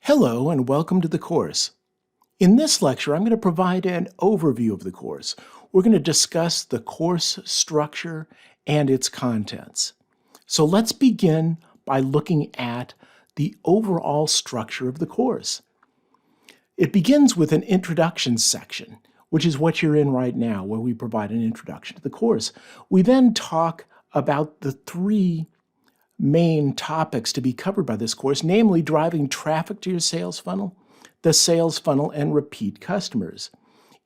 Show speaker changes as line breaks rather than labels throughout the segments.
Hello and welcome to the course. In this lecture, I'm going to provide an overview of the course. We're going to discuss the course structure and its contents. So let's begin by looking at the overall structure of the course. It begins with an introduction section, which is what you're in right now, where we provide an introduction to the course. We then talk about the three main topics to be covered by this course, namely driving traffic to your sales funnel, the sales funnel, and repeat customers.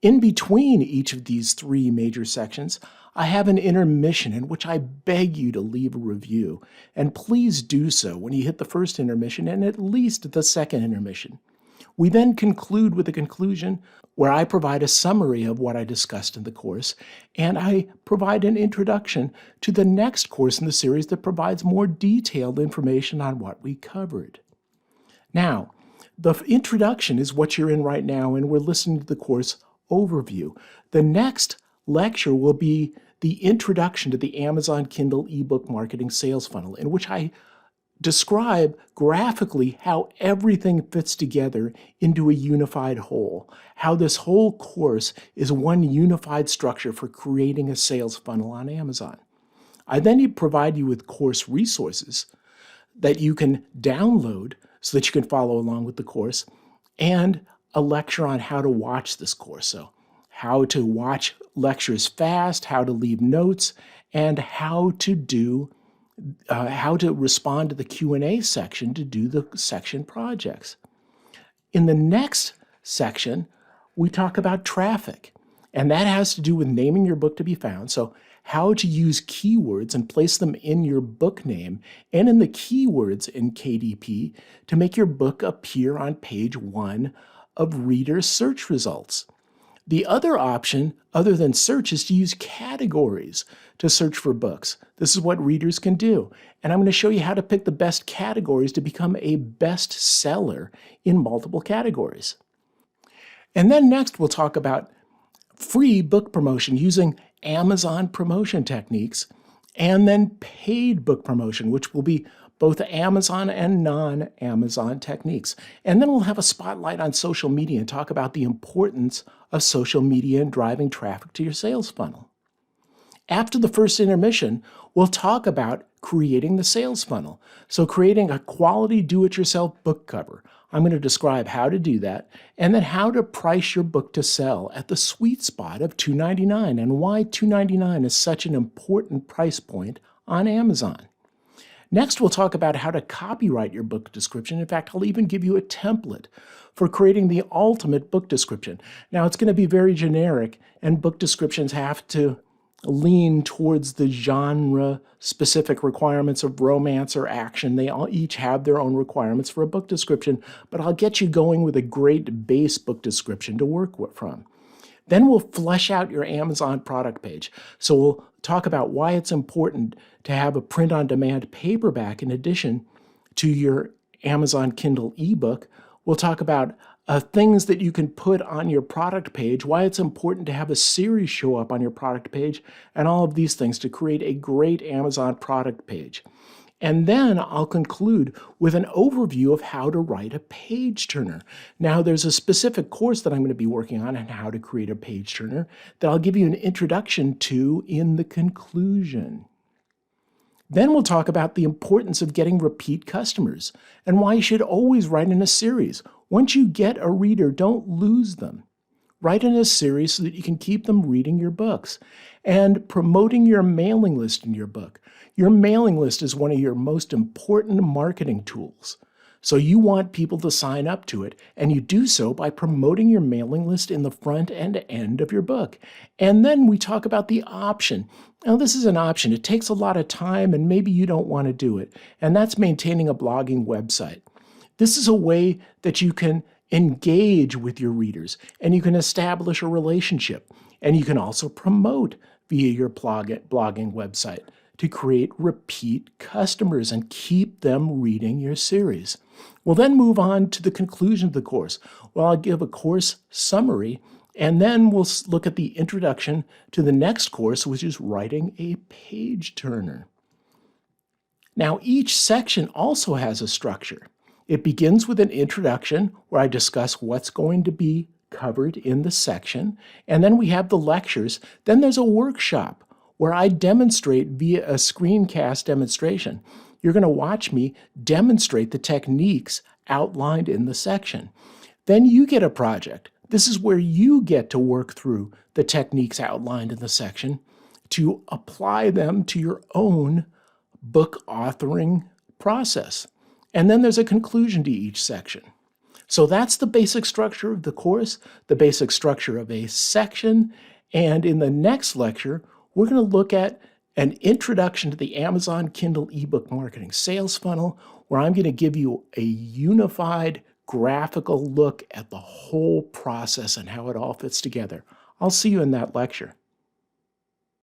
In between each of these three major sections, I have an intermission in which I beg you to leave a review, and please do so when you hit the first intermission and at least the second intermission. We then conclude with a conclusion where I provide a summary of what I discussed in the course, and I provide an introduction to the next course in the series that provides more detailed information on what we covered. Now, the introduction is what you're in right now, and we're listening to the course overview. The next lecture will be the introduction to the Amazon Kindle ebook marketing sales funnel, in which I describe graphically how everything fits together into a unified whole, how this whole course is one unified structure for creating a sales funnel on Amazon. I then provide you with course resources that you can download so that you can follow along with the course, and a lecture on how to watch this course. So how to watch lectures fast, how to leave notes, and how to respond to the Q&A section to do the section projects. In the next section, we talk about traffic, and that has to do with naming your book to be found. So how to use keywords and place them in your book name and in the keywords in KDP to make your book appear on page 1 of reader search results. The other option, other than search, is to use categories to search for books. This is what readers can do. And I'm going to show you how to pick the best categories to become a bestseller in multiple categories. And then next, we'll talk about free book promotion using Amazon promotion techniques, and then paid book promotion, which will be both Amazon and non-Amazon techniques. And then we'll have a spotlight on social media and talk about the importance of social media in driving traffic to your sales funnel. After the first intermission, we'll talk about creating the sales funnel. So creating a quality do-it-yourself book cover. I'm going to describe how to do that, and then how to price your book to sell at the sweet spot of $2.99 and why $2.99 is such an important price point on Amazon. Next, we'll talk about how to copyright your book description. In fact, I'll even give you a template for creating the ultimate book description. Now, it's going to be very generic, and book descriptions have to lean towards the genre-specific requirements of romance or action. They all each have their own requirements for a book description, but I'll get you going with a great base book description to work from. Then we'll flesh out your Amazon product page. So we'll talk about why it's important to have a print-on-demand paperback in addition to your Amazon Kindle ebook. We'll talk about things that you can put on your product page, why it's important to have a series show up on your product page, and all of these things to create a great Amazon product page. And then I'll conclude with an overview of how to write a page turner. Now, there's a specific course that I'm going to be working on how to create a page turner that I'll give you an introduction to in the conclusion. Then we'll talk about the importance of getting repeat customers and why you should always write in a series. Once you get a reader, don't lose them. Write in a series so that you can keep them reading your books. And promoting your mailing list in your book. Your mailing list is one of your most important marketing tools. So you want people to sign up to it, and you do so by promoting your mailing list in the front and end of your book. And then we talk about the option. Now, this is an option. It takes a lot of time, and maybe you don't want to do it, and that's maintaining a blogging website. This is a way that you can engage with your readers, and you can establish a relationship, and you can also promote via your blogging website to create repeat customers and keep them reading your series. We'll then move on to the conclusion of the course. Well, I'll give a course summary, and then we'll look at the introduction to the next course, which is writing a page turner. Now, each section also has a structure. It begins with an introduction where I discuss what's going to be covered in the section, and then we have the lectures. Then there's a workshop where I demonstrate via a screencast demonstration. You're going to watch me demonstrate the techniques outlined in the section. Then you get a project. This is where you get to work through the techniques outlined in the section to apply them to your own book authoring process. And then there's a conclusion to each section. So that's the basic structure of the course, the basic structure of a section. And in the next lecture, we're going to look at an introduction to the Amazon Kindle ebook marketing sales funnel, where I'm going to give you a unified graphical look at the whole process and how it all fits together. I'll see you in that lecture.